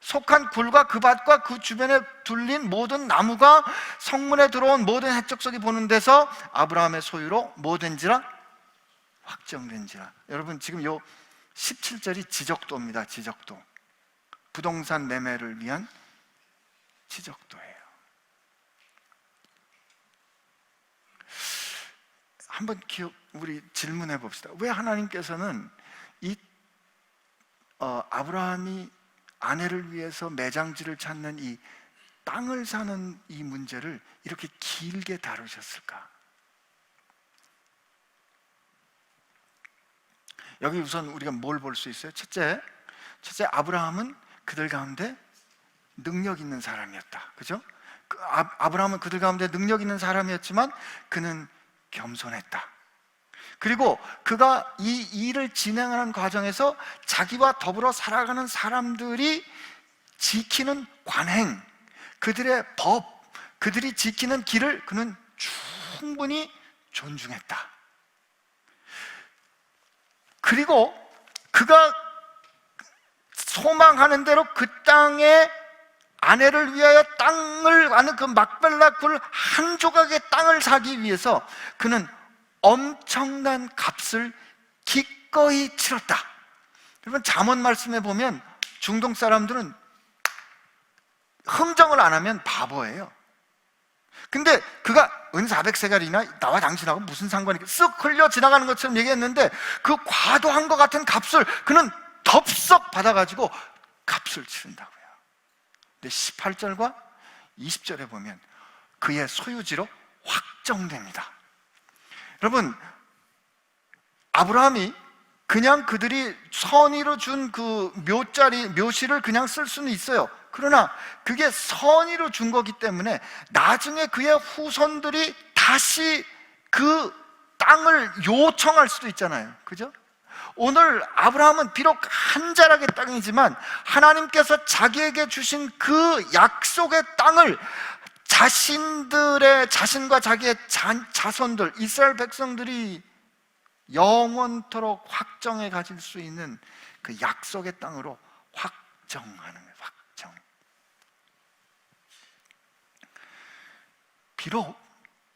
속한 굴과 그 밭과 그 주변에 둘린 모든 나무가 성문에 들어온 모든 해족속이 보는 데서 아브라함의 소유로 뭐된지라 확정된지라. 여러분 지금 요 17절이 지적도입니다. 지적도. 부동산 매매를 위한 지적도예요. 한번 우리 질문해 봅시다. 왜 하나님께서는 아브라함이 아내를 위해서 매장지를 찾는 이 땅을 사는 이 문제를 이렇게 길게 다루셨을까? 여기 우선 우리가 뭘 볼 수 있어요? 첫째, 아브라함은 그들 가운데 능력 있는 사람이었다. 그죠? 아브라함은 그들 가운데 능력 있는 사람이었지만 그는 겸손했다. 그리고 그가 이 일을 진행하는 과정에서 자기와 더불어 살아가는 사람들이 지키는 관행, 그들의 법, 그들이 지키는 길을 그는 충분히 존중했다. 그리고 그가 소망하는 대로 그 땅에 아내를 위하여 땅을 아는 그 막벨라 굴 한 조각의 땅을 사기 위해서 그는 엄청난 값을 기꺼이 치렀다. 여러분 잠언 말씀에 보면 중동 사람들은 흥정을 안 하면 바보예요. 근데 그가 은 400세겔이나 나와 당신하고 무슨 상관이, 쓱 흘려 지나가는 것처럼 얘기했는데 그 과도한 것 같은 값을 그는 덥석 받아가지고 값을 치른다고요. 근데 18절과 20절에 보면 그의 소유지로 확정됩니다. 여러분 아브라함이 그냥 그들이 선의로 준 그 묘시를 그냥 쓸 수는 있어요. 그러나 그게 선의로 준 거기 때문에 나중에 그의 후손들이 다시 그 땅을 요청할 수도 있잖아요. 그죠? 오늘 아브라함은 비록 한 자락의 땅이지만 하나님께서 자기에게 주신 그 약속의 땅을 자신과 자기의 자손들, 이스라엘 백성들이 영원토록 확정해 가질 수 있는 그 약속의 땅으로 확정하는 거예요. 확정. 비록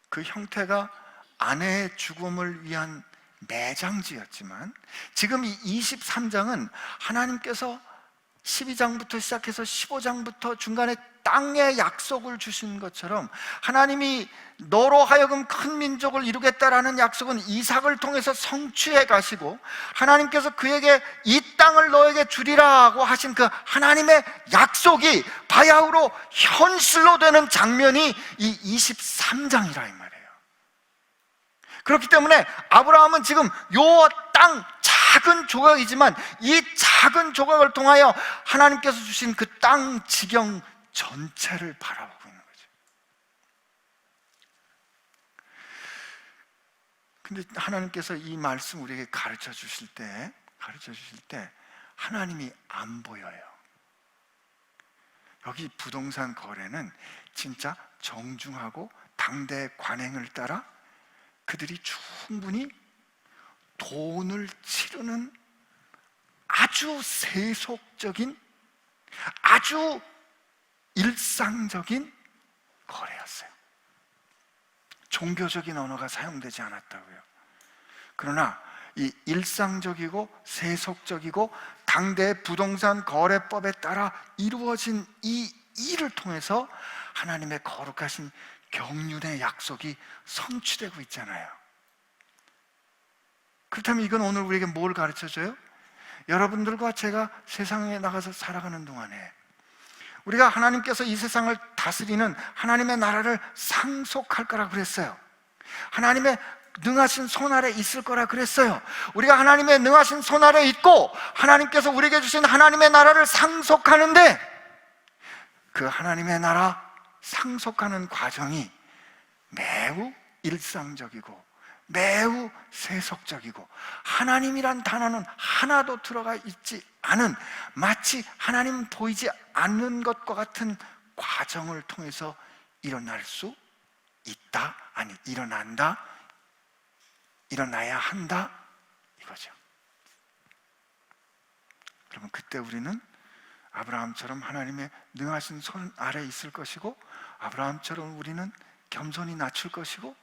그 형태가 아내의 죽음을 위한 매장지였지만 지금 이 23장은 하나님께서 12장부터 시작해서 15장부터 중간에 땅의 약속을 주신 것처럼 하나님이 너로 하여금 큰 민족을 이루겠다라는 약속은 이삭을 통해서 성취해 가시고 하나님께서 그에게 이 땅을 너에게 주리라고 하신 그 하나님의 약속이 바야흐로 현실로 되는 장면이 이 23장이라 이 말이에요. 그렇기 때문에 아브라함은 지금 요 땅 작은 조각이지만 이 작은 조각을 통하여 하나님께서 주신 그 땅 지경 전체를 바라보고 있는 거죠. 근데 하나님께서 이 말씀 우리에게 가르쳐 주실 때 하나님이 안 보여요. 여기 부동산 거래는 진짜 정중하고 당대의 관행을 따라 그들이 충분히 돈을 치르는 아주 세속적인, 아주 일상적인 거래였어요. 종교적인 언어가 사용되지 않았다고요. 그러나 이 일상적이고 세속적이고 당대의 부동산 거래법에 따라 이루어진 이 일을 통해서 하나님의 거룩하신 경륜의 약속이 성취되고 있잖아요. 그렇다면 이건 오늘 우리에게 뭘 가르쳐줘요? 여러분들과 제가 세상에 나가서 살아가는 동안에 우리가 하나님께서 이 세상을 다스리는 하나님의 나라를 상속할 거라 그랬어요. 하나님의 능하신 손 아래 있을 거라 그랬어요. 우리가 하나님의 능하신 손 아래 있고 하나님께서 우리에게 주신 하나님의 나라를 상속하는데 그 하나님의 나라 상속하는 과정이 매우 일상적이고 매우 세속적이고 하나님이란 단어는 하나도 들어가 있지 않은, 마치 하나님 보이지 않는 것과 같은 과정을 통해서 일어날 수 있다, 아니 일어난다, 일어나야 한다 이거죠. 그러면 그때 우리는 아브라함처럼 하나님의 능하신 손 아래 있을 것이고 아브라함처럼 우리는 겸손히 낮출 것이고,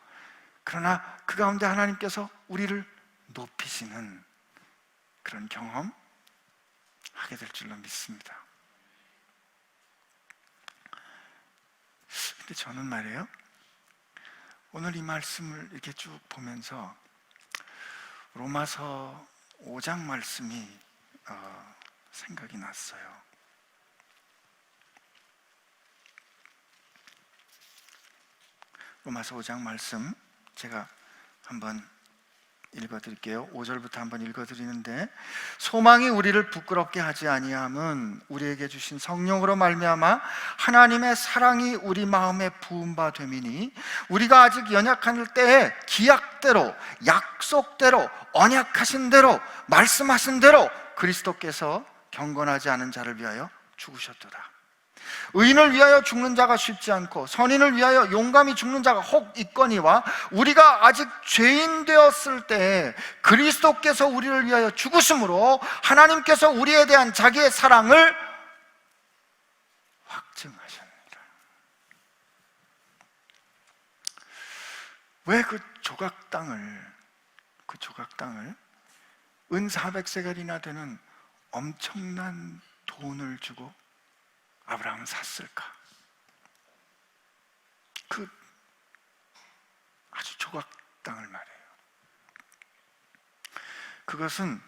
그러나 그 가운데 하나님께서 우리를 높이시는 그런 경험 하게 될 줄로 믿습니다. 근데 저는 말이에요, 오늘 이 말씀을 이렇게 쭉 보면서 로마서 5장 말씀이 생각이 났어요. 로마서 5장 말씀 제가 한번 읽어드릴게요. 5절부터 한번 읽어드리는데, 소망이 우리를 부끄럽게 하지 아니함은 우리에게 주신 성령으로 말미암아 하나님의 사랑이 우리 마음에 부은 바 됨이니, 우리가 아직 연약한 때에 기약대로 약속대로 언약하신 대로 말씀하신 대로 그리스도께서 경건하지 않은 자를 위하여 죽으셨도다. 의인을 위하여 죽는 자가 쉽지 않고 선인을 위하여 용감히 죽는 자가 혹 있거니와, 우리가 아직 죄인 되었을 때 그리스도께서 우리를 위하여 죽으심으로 하나님께서 우리에 대한 자기의 사랑을 확증하셨느니라. 왜 그 조각 땅을 은 400세겔이나 되는 엄청난 돈을 주고 아브라함은 샀을까? 그 아주 조각 땅을 말해요. 그것은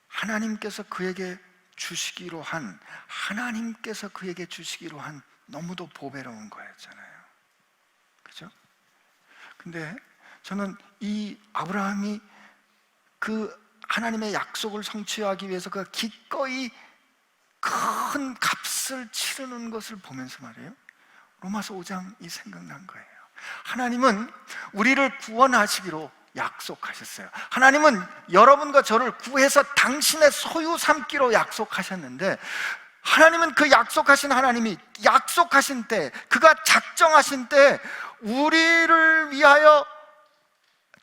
하나님께서 그에게 주시기로 한 너무도 보배로운 거였잖아요. 그죠? 근데 저는 이 아브라함이 그 하나님의 약속을 성취하기 위해서 그 기꺼이 큰 값을 치르는 것을 보면서 말이에요, 로마서 5장이 생각난 거예요. 하나님은 우리를 구원하시기로 약속하셨어요. 하나님은 여러분과 저를 구해서 당신의 소유 삼기로 약속하셨는데, 하나님은 그 약속하신 하나님이 약속하신 때, 그가 작정하신 때, 우리를 위하여,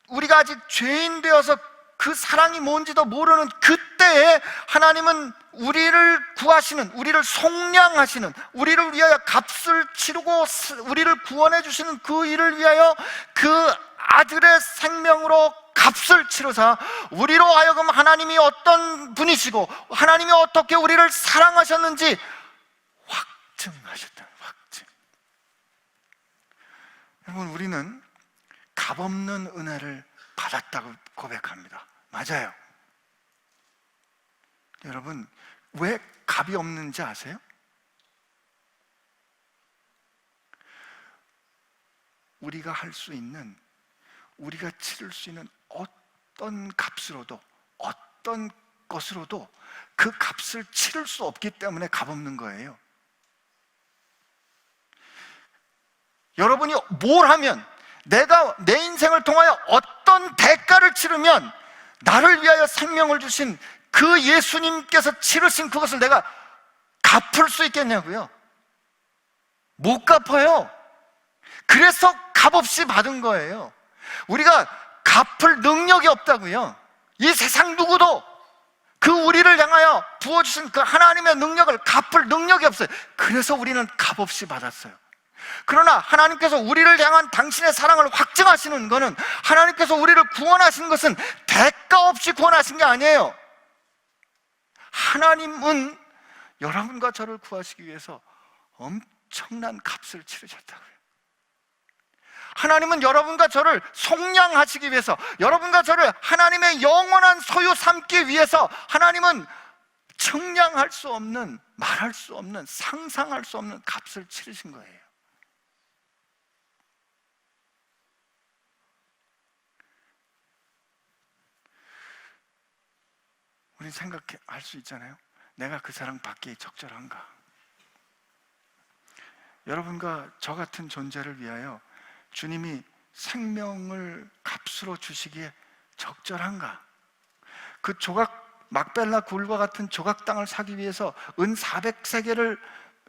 우리가 아직 죄인 되어서 그 사랑이 뭔지도 모르는 그때에 하나님은 우리를 구하시는, 우리를 속량하시는, 우리를 위하여 값을 치르고 우리를 구원해 주시는 그 일을 위하여 그 아들의 생명으로 값을 치르사 우리로 하여금 하나님이 어떤 분이시고 하나님이 어떻게 우리를 사랑하셨는지 확증하셨다. 확증. 여러분, 우리는 값없는 은혜를 받았다고 고백합니다. 맞아요. 여러분, 왜 값이 없는지 아세요? 우리가 할 수 있는, 우리가 치를 수 있는 어떤 값으로도, 어떤 것으로도 그 값을 치를 수 없기 때문에 값없는 거예요. 여러분이 뭘 하면, 내가 내 인생을 통하여 어떤 대가를 치르면 나를 위하여 생명을 주신 그 예수님께서 치르신 그것을 내가 갚을 수 있겠냐고요? 못 갚아요. 그래서 값없이 받은 거예요. 우리가 갚을 능력이 없다고요. 이 세상 누구도 그 우리를 향하여 부어주신 그 하나님의 능력을 갚을 능력이 없어요. 그래서 우리는 값없이 받았어요. 그러나 하나님께서 우리를 향한 당신의 사랑을 확증하시는 것은, 하나님께서 우리를 구원하신 것은 대가 없이 구원하신 게 아니에요. 하나님은 여러분과 저를 구하시기 위해서 엄청난 값을 치르셨다고요. 하나님은 여러분과 저를 속량하시기 위해서, 여러분과 저를 하나님의 영원한 소유 삼기 위해서 하나님은 측량할 수 없는, 말할 수 없는, 상상할 수 없는 값을 치르신 거예요. 우리 생각할 수 있잖아요. 내가 그 사랑 받기에 적절한가? 여러분과 저 같은 존재를 위하여 주님이 생명을 값으로 주시기에 적절한가? 그 조각, 막벨라 굴과 같은 조각 땅을 사기 위해서 은 400세겔을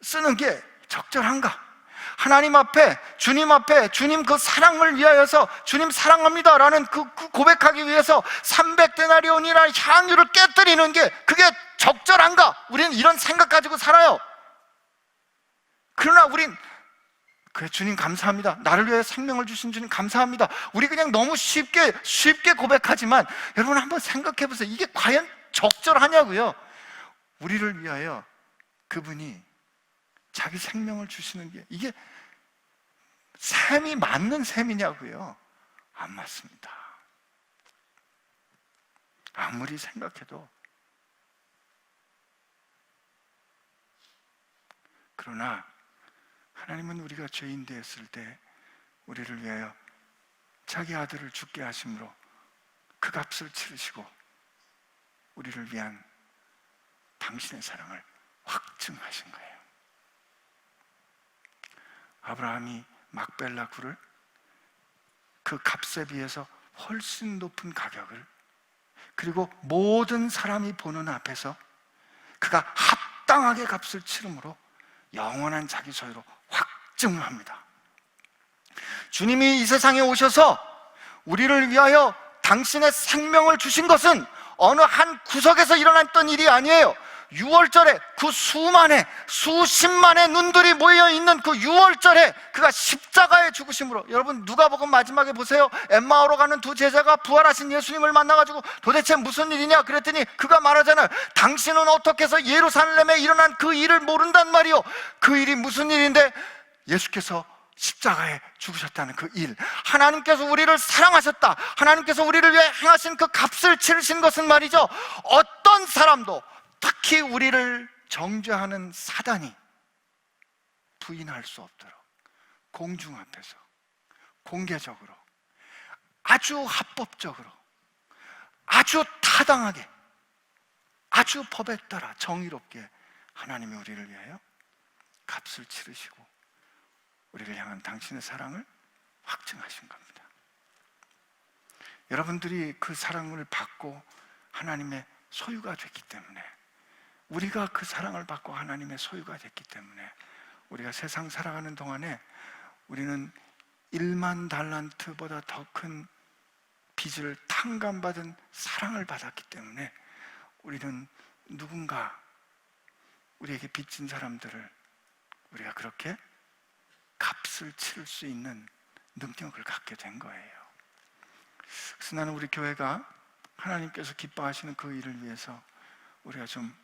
쓰는 게 적절한가? 하나님 앞에, 주님 그 사랑을 위하여서 주님 사랑합니다 라는 그 고백하기 위해서 300데나리온이라는 향유를 깨뜨리는 게 그게 적절한가? 우리는 이런 생각 가지고 살아요. 그러나 우린, 그래, 주님 감사합니다, 나를 위해 생명을 주신 주님 감사합니다, 우리 그냥 너무 쉽게 고백하지만, 여러분 한번 생각해 보세요. 이게 과연 적절하냐고요? 우리를 위하여 그분이 자기 생명을 주시는 게 이게 셈이 맞는 셈이냐고요? 안 맞습니다. 아무리 생각해도. 그러나 하나님은 우리가 죄인 되었을 때 우리를 위하여 자기 아들을 죽게 하심으로 그 값을 치르시고 우리를 위한 당신의 사랑을 확증하신 거예요. 아브라함이 막벨라 굴을 그 값에 비해서 훨씬 높은 가격을, 그리고 모든 사람이 보는 앞에서 그가 합당하게 값을 치름으로 영원한 자기 소유로 확증합니다. 주님이 이 세상에 오셔서 우리를 위하여 당신의 생명을 주신 것은 어느 한 구석에서 일어났던 일이 아니에요. 6월절에 그 수십만의 눈들이 모여있는 그 6월절에 그가 십자가에 죽으심으로, 여러분 누가복음 마지막에 보세요. 엠마오로 가는 두 제자가 부활하신 예수님을 만나가지고 도대체 무슨 일이냐 그랬더니 그가 말하잖아요. 당신은 어떻게 해서 예루살렘에 일어난 그 일을 모른단 말이요. 그 일이 무슨 일인데? 예수께서 십자가에 죽으셨다는 그 일, 하나님께서 우리를 사랑하셨다, 하나님께서 우리를 위해 행하신 그 값을 치르신 것은 말이죠, 어떤 사람도, 특히 우리를 정죄하는 사단이 부인할 수 없도록 공중 앞에서 공개적으로 아주 합법적으로 아주 타당하게 아주 법에 따라 정의롭게 하나님이 우리를 위하여 값을 치르시고 우리를 향한 당신의 사랑을 확증하신 겁니다. 여러분들이 그 사랑을 받고 하나님의 소유가 됐기 때문에, 우리가 그 사랑을 받고 하나님의 소유가 됐기 때문에 우리가 세상 살아가는 동안에 우리는 1만 달란트보다 더 큰 빚을 탕감받은 사랑을 받았기 때문에 우리는 누군가 우리에게 빚진 사람들을 우리가 그렇게 값을 치를 수 있는 능력을 갖게 된 거예요. 그래서 나는 우리 교회가 하나님께서 기뻐하시는 그 일을 위해서 우리가 좀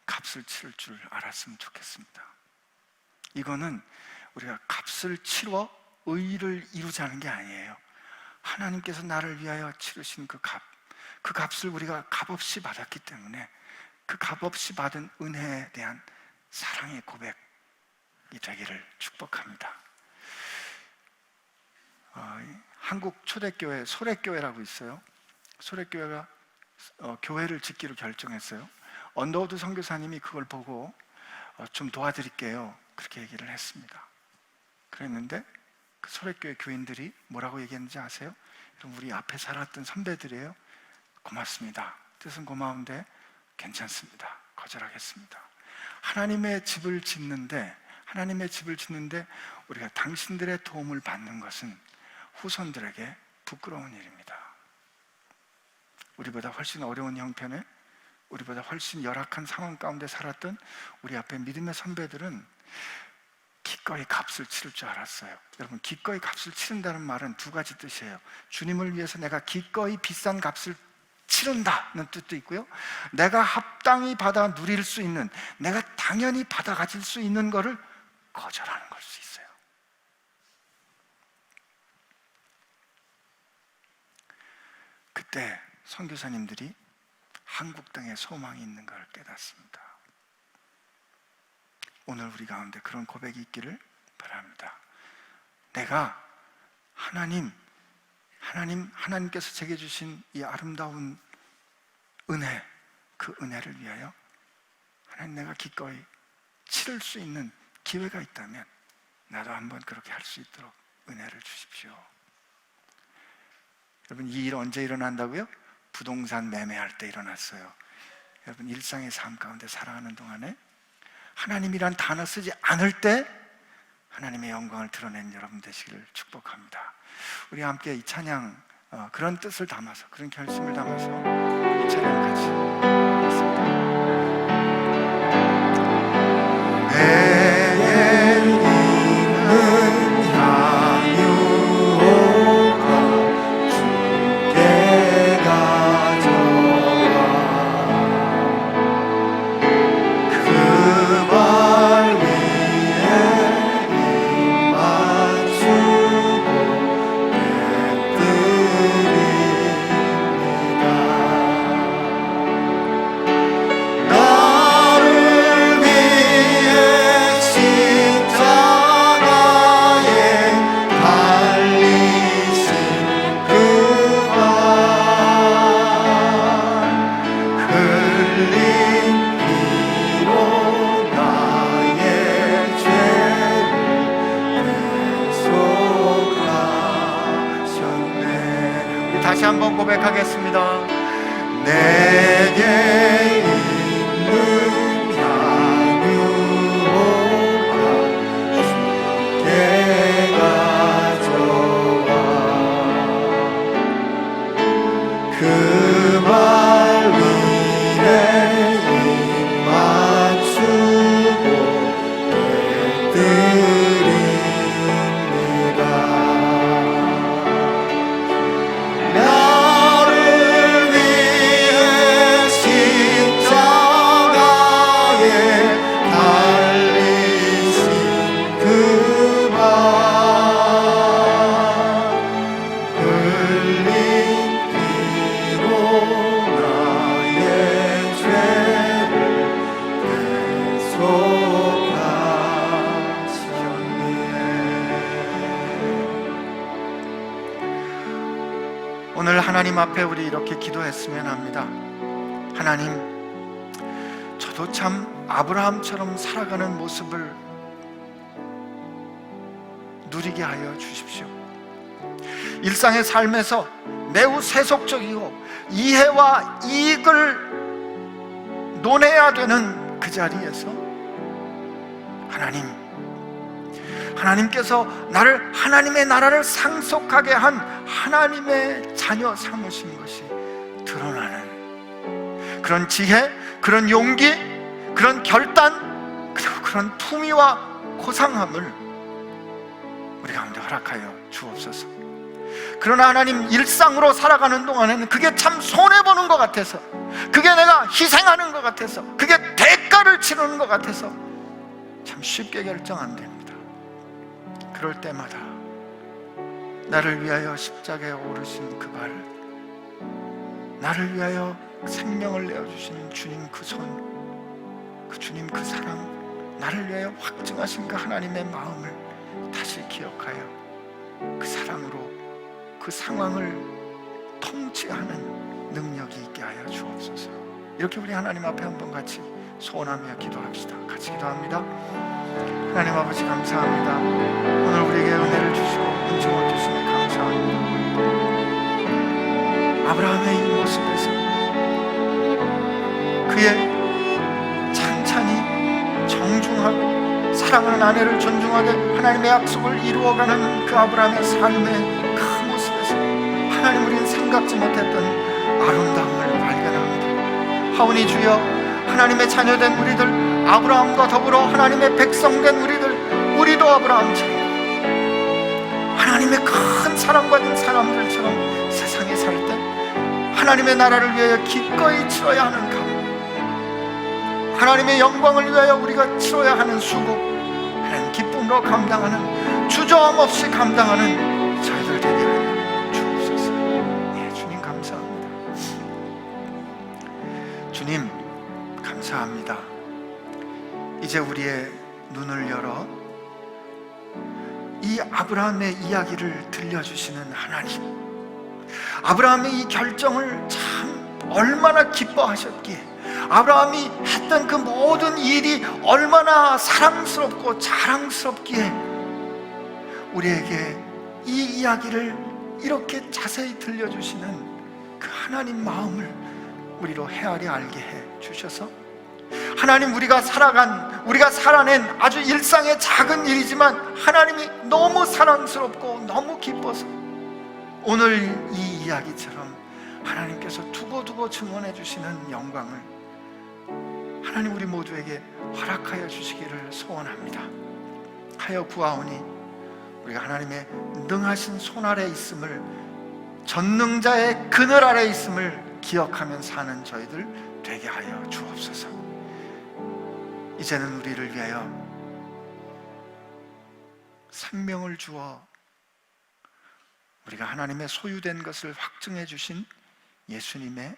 값을 치를 줄 알았으면 좋겠습니다. 이거는 우리가 값을 치러 의의를 이루자는 게 아니에요. 하나님께서 나를 위하여 치르신 그 값을 우리가 값없이 받았기 때문에 그 값없이 받은 은혜에 대한 사랑의 고백이 되기를 축복합니다. 한국 초대교회 소래교회라고 있어요. 소래교회가 교회를 짓기로 결정했어요. 언더우드 선교사님이 그걸 보고 좀 도와드릴게요, 그렇게 얘기를 했습니다. 그랬는데 그 소래교회 교인들이 뭐라고 얘기했는지 아세요? 그럼 우리 앞에 살았던 선배들이에요. 고맙습니다. 뜻은 고마운데 괜찮습니다. 거절하겠습니다. 하나님의 집을 짓는데 우리가 당신들의 도움을 받는 것은 후손들에게 부끄러운 일입니다. 우리보다 훨씬 어려운 형편에, 우리보다 훨씬 열악한 상황 가운데 살았던 우리 앞에 믿음의 선배들은 기꺼이 값을 치를 줄 알았어요. 여러분, 기꺼이 값을 치른다는 말은 두 가지 뜻이에요. 주님을 위해서 내가 기꺼이 비싼 값을 치른다는 뜻도 있고요, 내가 합당히 받아 누릴 수 있는, 내가 당연히 받아 가질 수 있는 것을 거절하는 걸 수 있어요. 그때 선교사님들이 한국 땅에 소망이 있는 걸 깨닫습니다. 오늘 우리 가운데 그런 고백이 있기를 바랍니다. 내가 하나님께서 제게 주신 이 아름다운 은혜, 그 은혜를 위하여 하나님, 내가 기꺼이 치를 수 있는 기회가 있다면 나도 한번 그렇게 할 수 있도록 은혜를 주십시오. 여러분, 이 일 언제 일어난다고요? 부동산 매매할 때 일어났어요. 여러분, 일상의 삶 가운데 살아가는 동안에 하나님이란 단어 쓰지 않을 때 하나님의 영광을 드러낸 여러분 되시기를 축복합니다. 우리 함께 이 찬양, 그런 뜻을 담아서, 그런 결심을 담아서 이 찬양 같이 하겠습니다. 내게 있는 향유가 주께 가져와 그 발 위에 입 맞추고 내드립니다. 나를 위해 십자가에 달리신 그 발, 흘린 피로 나의 죄를 대속하셨네. 우리 다시 한번 고백하겠습니다. 내게 있는 향유가 주께 가져와 그 발 위에 입 맞추고 내드립니다. 나를 위해 십자가에 달리신 그 발, 흘린 피로 나의 죄를 대속하셨네. 오늘 하나님 앞에 우리 이렇게 기도했으면 합니다. 하나님, 저도 참 아브라함처럼 살아가는 모습을 누리게 하여 주십시오. 일상의 삶에서 매우 세속적이고 이해와 이익을 논해야 되는 그 자리에서 하나님께서 나를 하나님의 나라를 상속하게 한 하나님의 자녀 삼으신 것이 드러나는 그런 지혜, 그런 용기, 그런 결단, 그리고 그런 품위와 고상함을 우리 가운데 허락하여 주옵소서. 그러나 하나님, 일상으로 살아가는 동안에는 그게 참 손해보는 것 같아서, 그게 내가 희생하는 것 같아서, 그게 대가를 치르는 것 같아서 참 쉽게 결정 안 됩니다. 그럴 때마다 나를 위하여 십자가에 오르신 그 발, 나를 위하여 생명을 내어주시는 주님 그 손, 그 주님 그 사랑, 나를 위하여 확증하신 그 하나님의 마음을 다시 기억하여 그 사랑으로 그 상황을 통치하는 능력이 있게 하여 주옵소서. 이렇게 우리 하나님 앞에 한번 같이 소원하며 기도합시다. 같이 기도합니다. 하나님 아버지, 감사합니다. 오늘 우리에게 은혜를 주시고 은총을 주시니 감사합니다. 아브라함의 이 모습에서 그의 찬찬히 정중하고 사랑하는 아내를 존중하게 하나님의 약속을 이루어가는 그 아브라함의 삶의 그 모습에서 하나님, 우리는 생각지 못했던 아름다움을 발견합니다. 하오니 주여, 하나님의 자녀된 우리들, 아브라함과 더불어 하나님의 백성된 우리도 아브라함처럼 하나님의 큰 사랑받은 사람들처럼 세상에 살 때 하나님의 나라를 위하여 기꺼이 치러야 하는 값, 하나님의 영광을 위하여 우리가 치러야 하는 수고, 하나님 기쁨으로 감당하는, 주저함 없이 감당하는 저희들 되게 하여 주옵소서. 예, 주님 감사합니다. 주님 감사합니다. 이제 우리의 눈을 열어 이 아브라함의 이야기를 들려주시는 하나님, 아브라함의 이 결정을 참 얼마나 기뻐하셨기에, 아브라함이 했던 그 모든 일이 얼마나 사랑스럽고 자랑스럽기에 우리에게 이 이야기를 이렇게 자세히 들려주시는 그 하나님 마음을 우리로 헤아려 알게 해 주셔서, 하나님, 우리가 살아낸 아주 일상의 작은 일이지만 하나님이 너무 사랑스럽고 너무 기뻐서 오늘 이 이야기처럼 하나님께서 두고두고 증언해 주시는 영광을 하나님, 우리 모두에게 허락하여 주시기를 소원합니다. 하여 구하오니 우리가 하나님의 능하신 손 아래 있음을, 전능자의 그늘 아래 있음을 기억하면 사는 저희들 되게 하여 주옵소서. 이제는 우리를 위하여 생명을 주어 우리가 하나님의 소유된 것을 확증해 주신 예수님의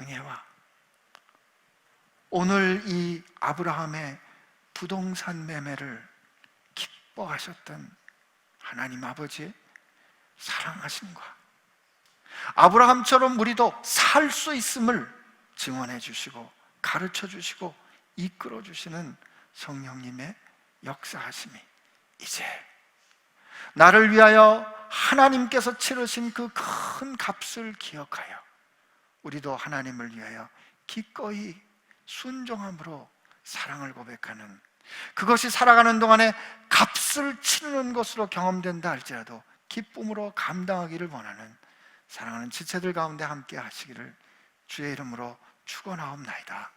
은혜와 오늘 이 아브라함의 부동산 매매를 기뻐하셨던 하나님 아버지의 사랑하심과 아브라함처럼 우리도 살 수 있음을 증언해 주시고 가르쳐 주시고 이끌어 주시는 성령님의 역사하심이 이제 나를 위하여 하나님께서 치르신 그 큰 값을 기억하여 우리도 하나님을 위하여 기꺼이 순종함으로 사랑을 고백하는, 그것이 살아가는 동안에 값을 치르는 것으로 경험된다 할지라도 기쁨으로 감당하기를 원하는 사랑하는 지체들 가운데 함께 하시기를 주의 이름으로 축원하옵나이다.